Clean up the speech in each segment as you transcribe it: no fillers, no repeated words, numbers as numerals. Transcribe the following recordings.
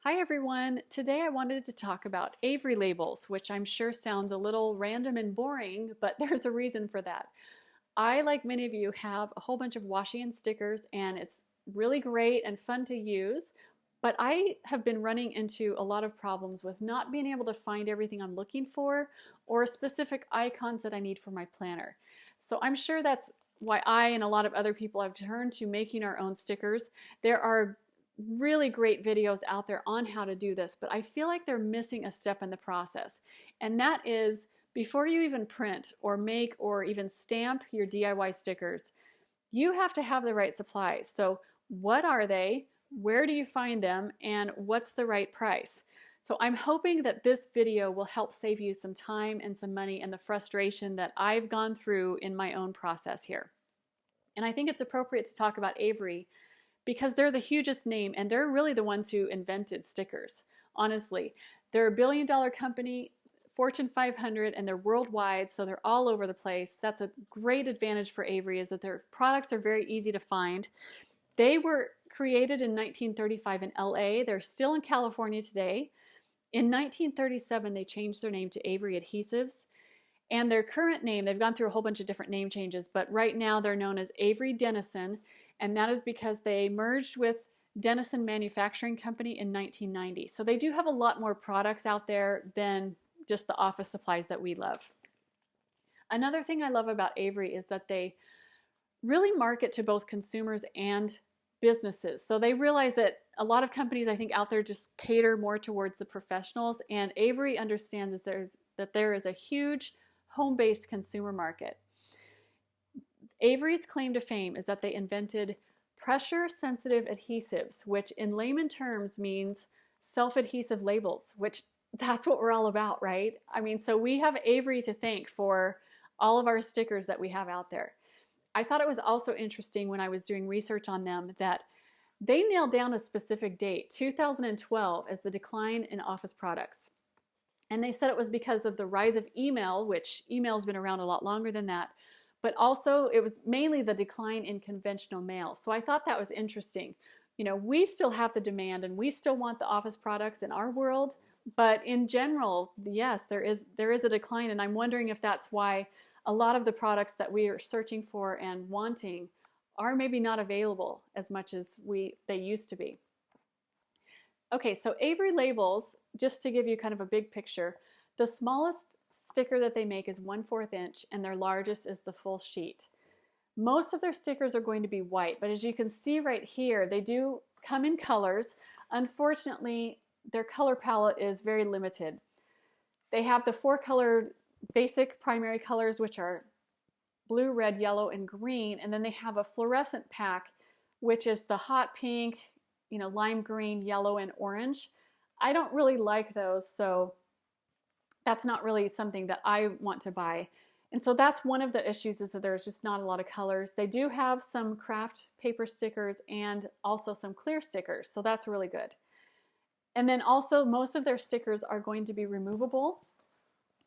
Hi everyone! Today I wanted to talk about Avery labels, which I'm sure sounds a little random and boring, but there's a reason for that. I, like many of you, have a whole bunch of washi and stickers and it's really great and fun to use, but I have been running into a lot of problems with not being able to find everything I'm looking for or specific icons that I need for my planner. So I'm sure that's why I and a lot of other people have turned to making our own stickers. There are really great videos out there on how to do this, but I feel like they're missing a step in the process. And that is, before you even print or make or even stamp your DIY stickers, you have to have the right supplies. So what are they? Where do you find them? And what's the right price? So I'm hoping that this video will help save you some time and some money and the frustration that I've gone through in my own process here. And I think it's appropriate to talk about Avery because they're the hugest name and they're really the ones who invented stickers. Honestly, they're a billion-dollar company, Fortune 500, and they're worldwide, so they're all over the place. That's a great advantage for Avery, is that their products are very easy to find. They were created in 1935 in LA. They're still in California today. In 1937, they changed their name to Avery Adhesives. And their current name, they've gone through a whole bunch of different name changes, but right now they're known as Avery Dennison, and that is because they merged with Dennison Manufacturing Company in 1990. So they do have a lot more products out there than just the office supplies that we love. Another thing I love about Avery is that they really market to both consumers and businesses. So they realize that a lot of companies, I think, out there just cater more towards the professionals, and Avery understands that there is a huge home-based consumer market. Avery's claim to fame is that they invented pressure-sensitive adhesives, which in layman terms means self-adhesive labels, which that's what we're all about, right? I mean, so we have Avery to thank for all of our stickers that we have out there. I thought it was also interesting when I was doing research on them that they nailed down a specific date, 2012, as the decline in office products. And they said it was because of the rise of email, which email's been around a lot longer than that, but also it was mainly the decline in conventional mail. So I thought that was interesting. You know, we still have the demand and we still want the office products in our world, but in general, yes, there is a decline, and I'm wondering if that's why a lot of the products that we are searching for and wanting are maybe not available as much as they used to be. Okay, so Avery labels, just to give you kind of a big picture, the smallest sticker that they make is 1/4 inch and their largest is the full sheet. Most of their stickers are going to be white, but as you can see right here, they do come in colors. Unfortunately, their color palette is very limited. They have the 4-color basic primary colors, which are blue, red, yellow, and green, and then they have a fluorescent pack, which is the hot pink, lime green, yellow, and orange. I don't really like those, so that's not really something that I want to buy. And so that's one of the issues, is that there's just not a lot of colors. They do have some craft paper stickers and also some clear stickers, so that's really good. And then also most of their stickers are going to be removable.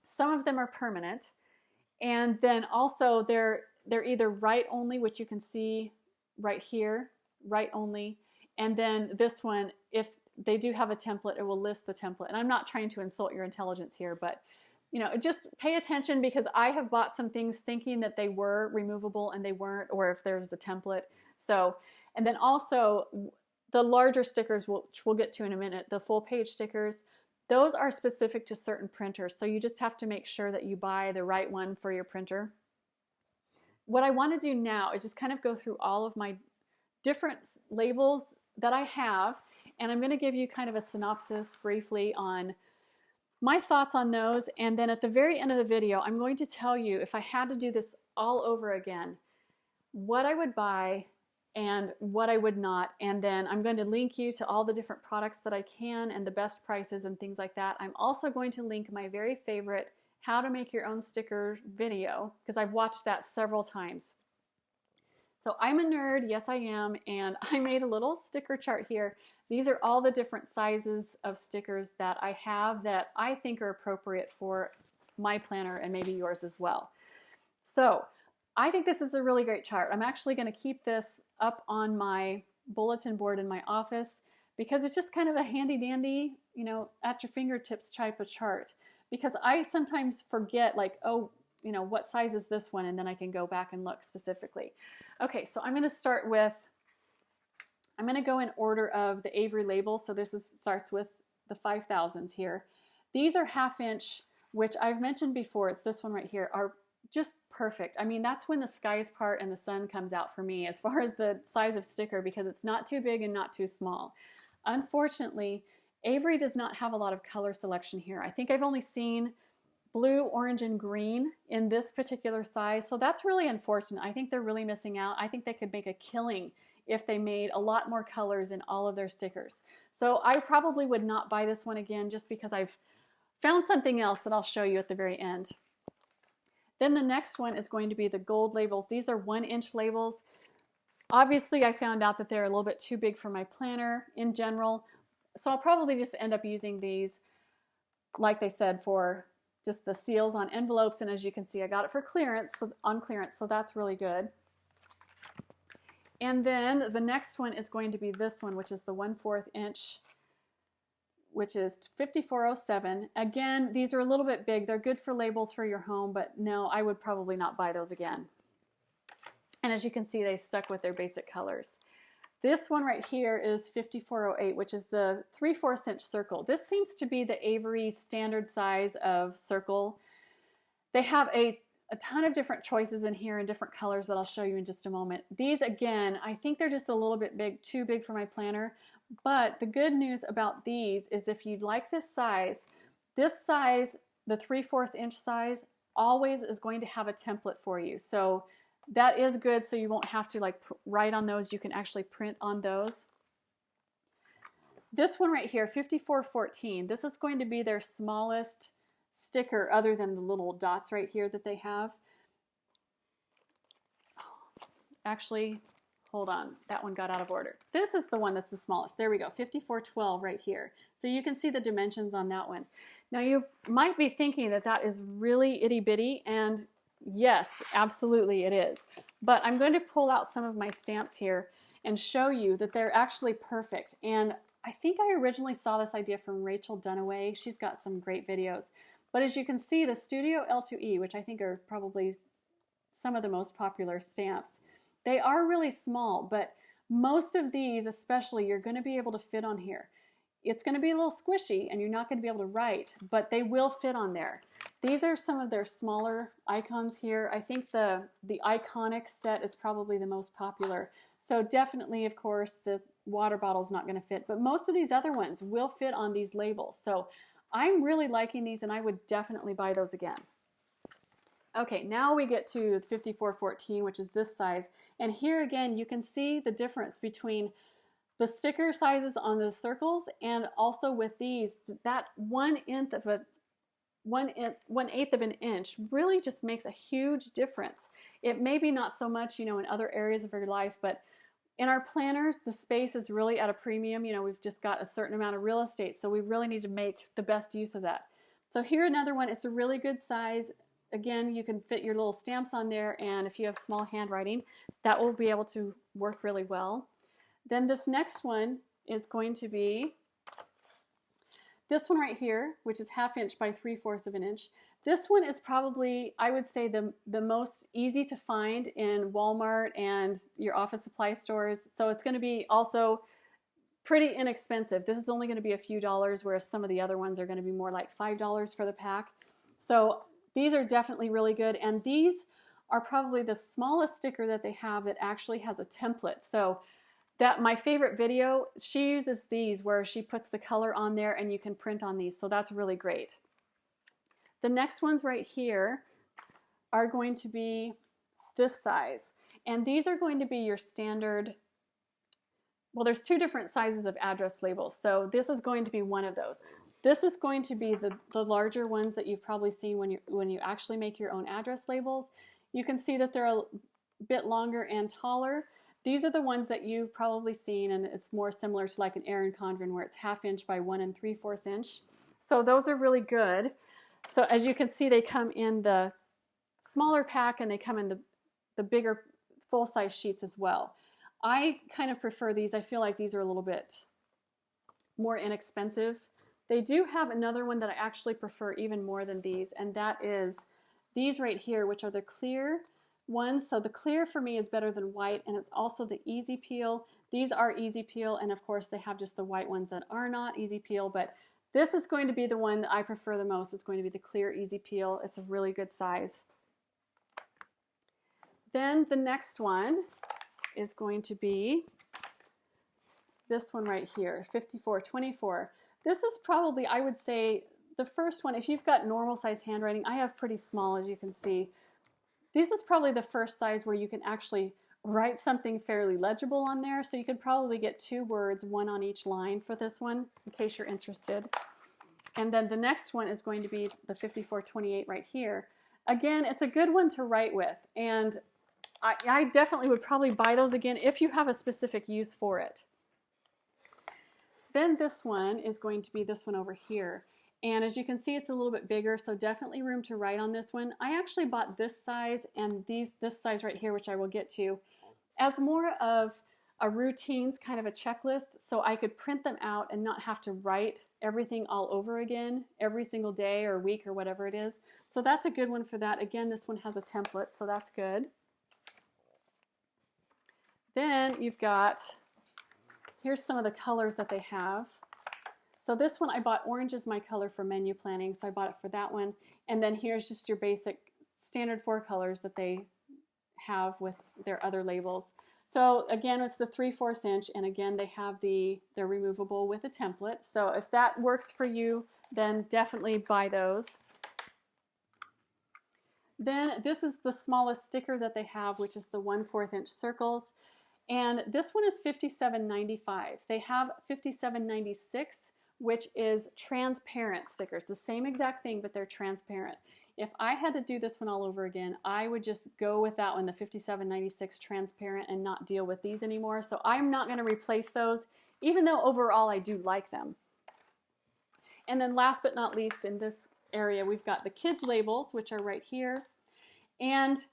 Some of them are permanent. And then also they're either write only, which you can see right here, write only. And then this one, if they do have a template, it will list the template. And I'm not trying to insult your intelligence here, but just pay attention, because I have bought some things thinking that they were removable and they weren't, or if there's a template. So, and then also the larger stickers, which we'll get to in a minute, the full page stickers, those are specific to certain printers. So you just have to make sure that you buy the right one for your printer. What I want to do now is just kind of go through all of my different labels that I have, and I'm going to give you kind of a synopsis briefly on my thoughts on those, and then at the very end of the video, I'm going to tell you, if I had to do this all over again, what I would buy and what I would not, and then I'm going to link you to all the different products that I can and the best prices and things like that. I'm also going to link my very favorite how to make your own sticker video, because I've watched that several times. So I'm a nerd, yes I am, and I made a little sticker chart here. These are all the different sizes of stickers that I have that I think are appropriate for my planner and maybe yours as well. So I think this is a really great chart. I'm actually going to keep this up on my bulletin board in my office, because it's just kind of a handy dandy, you know, at your fingertips type of chart. Because I sometimes forget, like, oh, you know, what size is this one? And then I can go back and look specifically. Okay, so I'm going to start with, I'm going to go in order of the Avery label. So this starts with the 5000s here. These are 1/2 inch, which I've mentioned before, it's this one right here, are just perfect. I mean, that's when the skies part and the sun comes out for me as far as the size of sticker, because it's not too big and not too small. Unfortunately, Avery does not have a lot of color selection here. I think I've only seen blue, orange, and green in this particular size, so that's really unfortunate. I think they're really missing out. I think they could make a killing if they made a lot more colors in all of their stickers. So I probably would not buy this one again, just because I've found something else that I'll show you at the very end. Then the next one is going to be the gold labels. These are 1-inch labels. Obviously, I found out that they're a little bit too big for my planner in general, so I'll probably just end up using these, like they said, for just the seals on envelopes. And as you can see, I got it for clearance, on clearance, so that's really good. And then the next one is going to be this one, which is the 1/4 inch, which is 5407. Again, these are a little bit big. They're good for labels for your home, but no, I would probably not buy those again. And as you can see, they stuck with their basic colors. This one right here is 5408, which is the 3/4 inch circle. This seems to be the Avery standard size of circle. They have a ton of different choices in here and different colors that I'll show you in just a moment. These, again, I think they're just a little bit big, too big for my planner. But the good news about these is if you like this size, the 3/4 inch size, always is going to have a template for you. So that is good, so you won't have to like write on those. You can actually print on those. This one right here, 5414, this is going to be their smallest sticker other than the little dots right here that they have. Actually, hold on, that one got out of order. This is the one that's the smallest. There we go, 5412 right here. So you can see the dimensions on that one. Now you might be thinking that that is really itty bitty, and yes, absolutely it is. But I'm going to pull out some of my stamps here and show you that they're actually perfect. And I think I originally saw this idea from Rachel Dunaway. She's got some great videos. But as you can see, the Studio L2E, which I think are probably some of the most popular stamps, they are really small, but most of these, especially, you're going to be able to fit on here. It's going to be a little squishy and you're not going to be able to write, but they will fit on there. These are some of their smaller icons here. I think the Iconic set is probably the most popular. So definitely, of course, the water bottle is not going to fit, but most of these other ones will fit on these labels. So I'm really liking these and I would definitely buy those again. Okay, now we get to 5414, which is this size. And here again, you can see the difference between the sticker sizes on the circles and also with these. That 1/8 of an inch really just makes a huge difference. It may be not so much, you know, in other areas of your life, but in our planners, the space is really at a premium. You know, we've just got a certain amount of real estate, so we really need to make the best use of that. So here another one, it's a really good size. Again, you can fit your little stamps on there, and if you have small handwriting, that will be able to work really well. Then this next one is going to be this one right here, which is 1/2 inch by 3/4 of an inch. This one is probably, I would say, the most easy to find in Walmart and your office supply stores. So it's going to be also pretty inexpensive. This is only going to be a few dollars, whereas some of the other ones are going to be more like $5 for the pack. So these are definitely really good. And these are probably the smallest sticker that they have that actually has a template. So that my favorite video, she uses these where she puts the color on there and you can print on these. So that's really great. The next ones right here are going to be this size. And these are going to be your standard, well, there's two different sizes of address labels. So this is going to be one of those. This is going to be the larger ones that you've probably seen when you actually make your own address labels. You can see that they're a bit longer and taller. These are the ones that you've probably seen, and it's more similar to like an Erin Condren where it's 1/2 inch by 1 3/4 inch. So those are really good. So as you can see, they come in the smaller pack and they come in the bigger full-size sheets as well. I kind of prefer these. I feel like these are a little bit more inexpensive. They do have another one that I actually prefer even more than these, and that is these right here, which are the clear ones. So the clear for me is better than white, and it's also the easy peel. These are easy peel, and of course they have just the white ones that are not easy peel, but this is going to be the one that I prefer the most. It's going to be the clear easy peel. It's a really good size. Then the next one is going to be this one right here, 5424. This is probably, I would say, the first one. If you've got normal size handwriting, I have pretty small, as you can see. This is probably the first size where you can actually write something fairly legible on there. So you could probably get 2 words, 1 on each line for this one, in case you're interested. And then the next one is going to be the 5428 right here. Again, it's a good one to write with, and I definitely would probably buy those again if you have a specific use for it. Then this one is going to be this one over here. And as you can see, it's a little bit bigger, so definitely room to write on this one. I actually bought this size and this size right here, which I will get to, as more of a routines, kind of a checklist, so I could print them out and not have to write everything all over again every single day or week or whatever it is. So that's a good one for that. Again, this one has a template, so that's good. Then you've got, here's some of the colors that they have. So this one I bought, orange is my color for menu planning, so I bought it for that one. And then here's just your basic standard 4 colors that they have with their other labels. So again, it's the 3/4 inch, and again they have they're removable with a template. So if that works for you, then definitely buy those. Then this is the smallest sticker that they have, which is the 1/4 inch circles. And this one is $57.95. They have $57.96, which is transparent stickers. The same exact thing, but they're transparent. If I had to do this one all over again, I would just go with that one, the $57.96 transparent, and not deal with these anymore. So I'm not going to replace those, even though overall I do like them. And then last but not least, in this area, we've got the kids labels, which are right here. And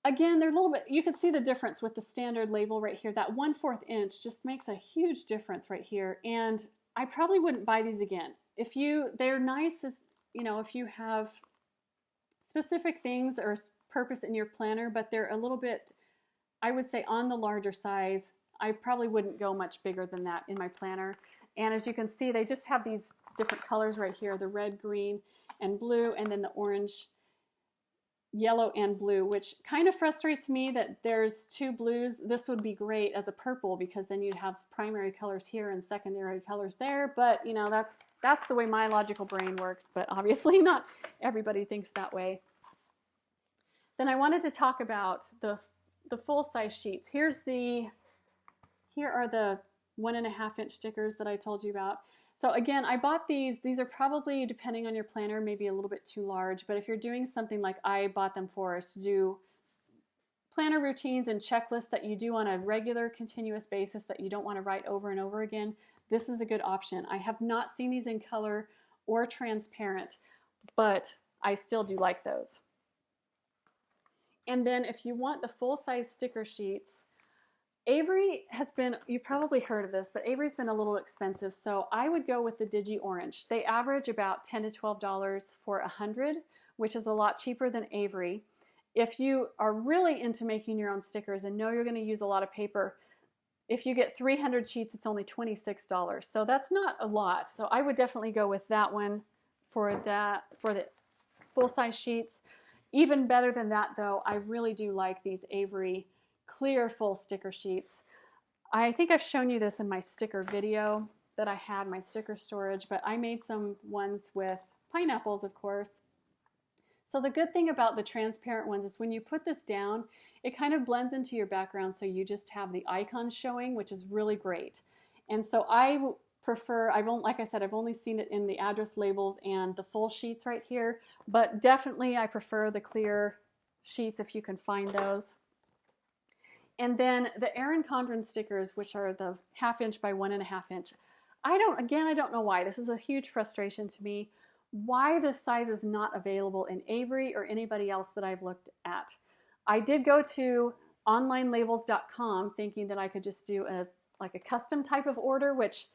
again, they're a little bit, you can see the difference with the standard label right here. That 1/4 inch just makes a huge difference right here. And I probably wouldn't buy these again. They're nice as, you know, if you have specific things or purpose in your planner, but they're a little bit, I would say, on the larger size. I probably wouldn't go much bigger than that in my planner. And as you can see, they just have these different colors right here, the red, green, and blue, and then the orange, yellow, and blue, which kind of frustrates me that there's 2 blues. This would be great as a purple, because then you'd have primary colors here and secondary colors there. But you know, that's the way my logical brain works, but obviously not everybody thinks that way. Then I wanted to talk about the full-size sheets. Here are the 1.5 inch stickers that I told you about. So again, I bought these. These are probably, depending on your planner, maybe a little bit too large, but if you're doing something like I bought them for, is to do planner routines and checklists that you do on a regular, continuous basis that you don't want to write over and over again, this is a good option. I have not seen these in color or transparent, but I still do like those. And then if you want the full-size sticker sheets, Avery has been, you've probably heard of this, but Avery's been a little expensive, so I would go with the Digi Orange. They average about $10 to $12 for 100, which is a lot cheaper than Avery. If you are really into making your own stickers and know you're going to use a lot of paper, if you get 300 sheets, it's only $26. So that's not a lot. So I would definitely go with that one for the full-size sheets. Even better than that, though, I really do like these Avery clear full sticker sheets. I think I've shown you this in my sticker video that I had, my sticker storage, but I made some ones with pineapples, of course. So the good thing about the transparent ones is when you put this down, it kind of blends into your background, so you just have the icons showing, which is really great. And so I prefer, like I said, I've only seen it in the address labels and the full sheets right here, but definitely I prefer the clear sheets if you can find those. And then the Erin Condren stickers, which are the 1/2 inch by 1.5 inch. I don't know why. This is a huge frustration to me. Why this size is not available in Avery or anybody else that I've looked at. I did go to onlinelabels.com thinking that I could just do a custom type of order, which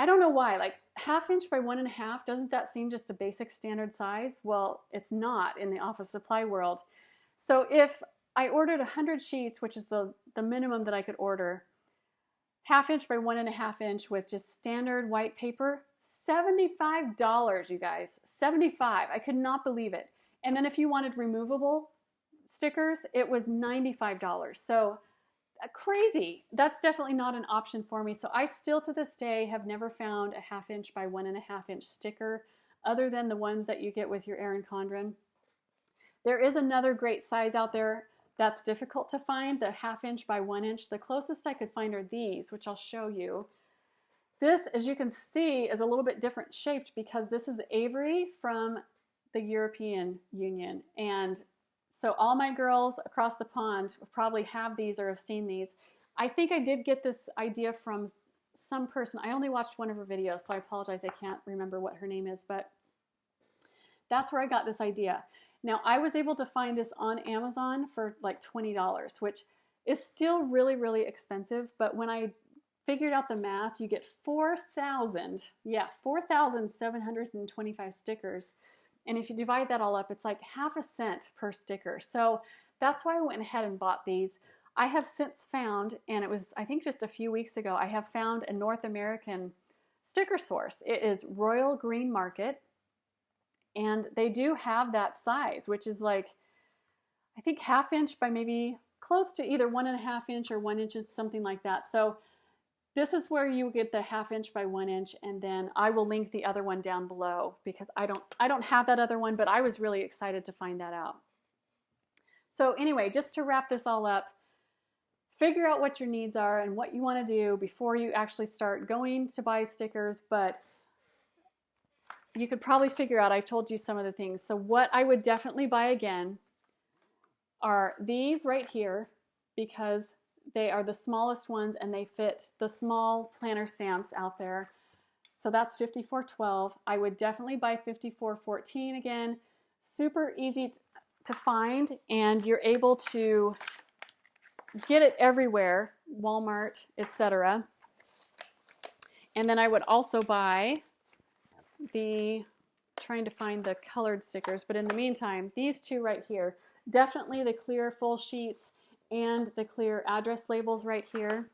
I don't know why, like 1/2 inch by 1.5, doesn't that seem just a basic standard size? Well, it's not in the office supply world. So if I ordered 100 sheets, which is the minimum that I could order, 1/2 inch by 1.5 inch with just standard white paper, $75, you guys, 75. I could not believe it. And then if you wanted removable stickers, it was $95. So crazy. That's definitely not an option for me. So I still to this day have never found a 1/2 inch by 1.5 inch sticker other than the ones that you get with your Erin Condren. There is another great size out there that's difficult to find, the 1/2 inch by 1 inch. The closest I could find are these, which I'll show you. This, as you can see, is a little bit different shaped because this is Avery from the European Union. And so all my girls across the pond probably have these or have seen these. I think I did get this idea from some person. I only watched one of her videos, so I apologize. I can't remember what her name is, but that's where I got this idea. Now, I was able to find this on Amazon for like $20, which is still really, really expensive. But when I figured out the math, you get 4,725 stickers. And if you divide that all up, it's like 1/2 cent per sticker. So that's why I went ahead and bought these. I have since found, and it was, I think just a few weeks ago, I have found a North American sticker source. It is Royal Green Market. And they do have that size, which is like, I think 1/2 inch by maybe close to either 1.5 inch or 1 inch, something like that. So this is where you get the 1/2 inch by 1 inch, and then I will link the other one down below because I don't have that other one, but I was really excited to find that out. So anyway, just to wrap this all up, figure out what your needs are and what you want to do before you actually start going to buy stickers, but you could probably figure out, I've told you some of the things. So what I would definitely buy again are these right here because they are the smallest ones and they fit the small planner stamps out there. So that's 5412. I would definitely buy 5414 again. Super easy to find and you're able to get it everywhere, Walmart, etc. And then I would also buy trying to find the colored stickers, but in the meantime, these two right here, definitely the clear full sheets and the clear address labels right here.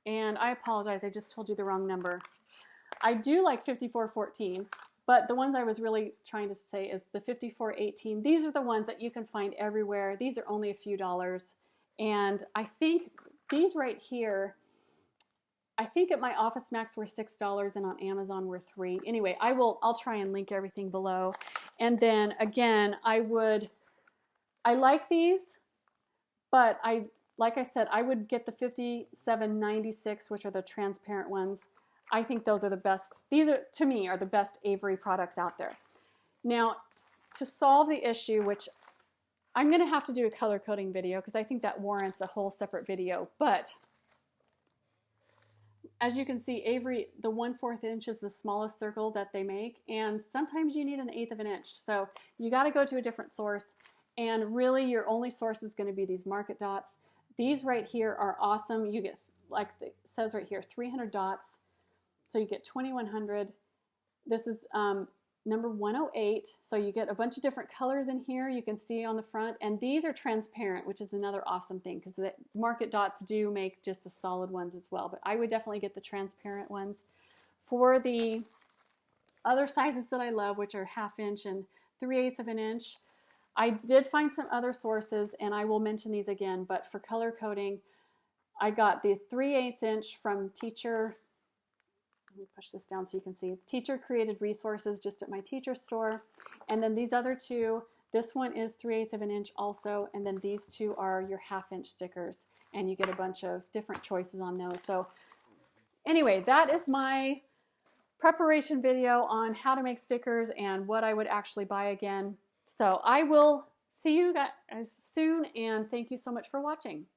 And I apologize, I just told you the wrong number. I do like 5414, but the ones I was really trying to say is the 5418. These are the ones that you can find everywhere. These are only a few dollars. And I think these right here, I think at my Office Max were $6 and on Amazon were $3. Anyway, I'll try and link everything below. And then again, I like these, but like I said, I would get the 5796, which are the transparent ones. I think those are the best. These are, to me, are the best Avery products out there. Now, to solve the issue, which I'm going to have to do a color coding video because I think that warrants a whole separate video, but as you can see, Avery, the 1/4 inch is the smallest circle that they make, and sometimes you need 1/8 of an inch. So you got to go to a different source, and really your only source is going to be these market dots. These right here are awesome. You get, like it says right here, 300 dots. So you get 2100. This is number 108. So you get a bunch of different colors in here you can see on the front, and these are transparent, which is another awesome thing because the market dots do make just the solid ones as well, but I would definitely get the transparent ones. For the other sizes that I love, which are 1/2 inch and 3/8 of an inch, I did find some other sources and I will mention these again, but for color coding, I got the 3/8 inch from Teacher. Let me push this down so you can see. Teacher Created Resources just at my teacher store. And then these other two, this one is 3/8 of an inch also, and then these two are your 1/2 inch stickers, and you get a bunch of different choices on those. So anyway, that is my preparation video on how to make stickers and what I would actually buy again. So I will see you guys soon, and thank you so much for watching.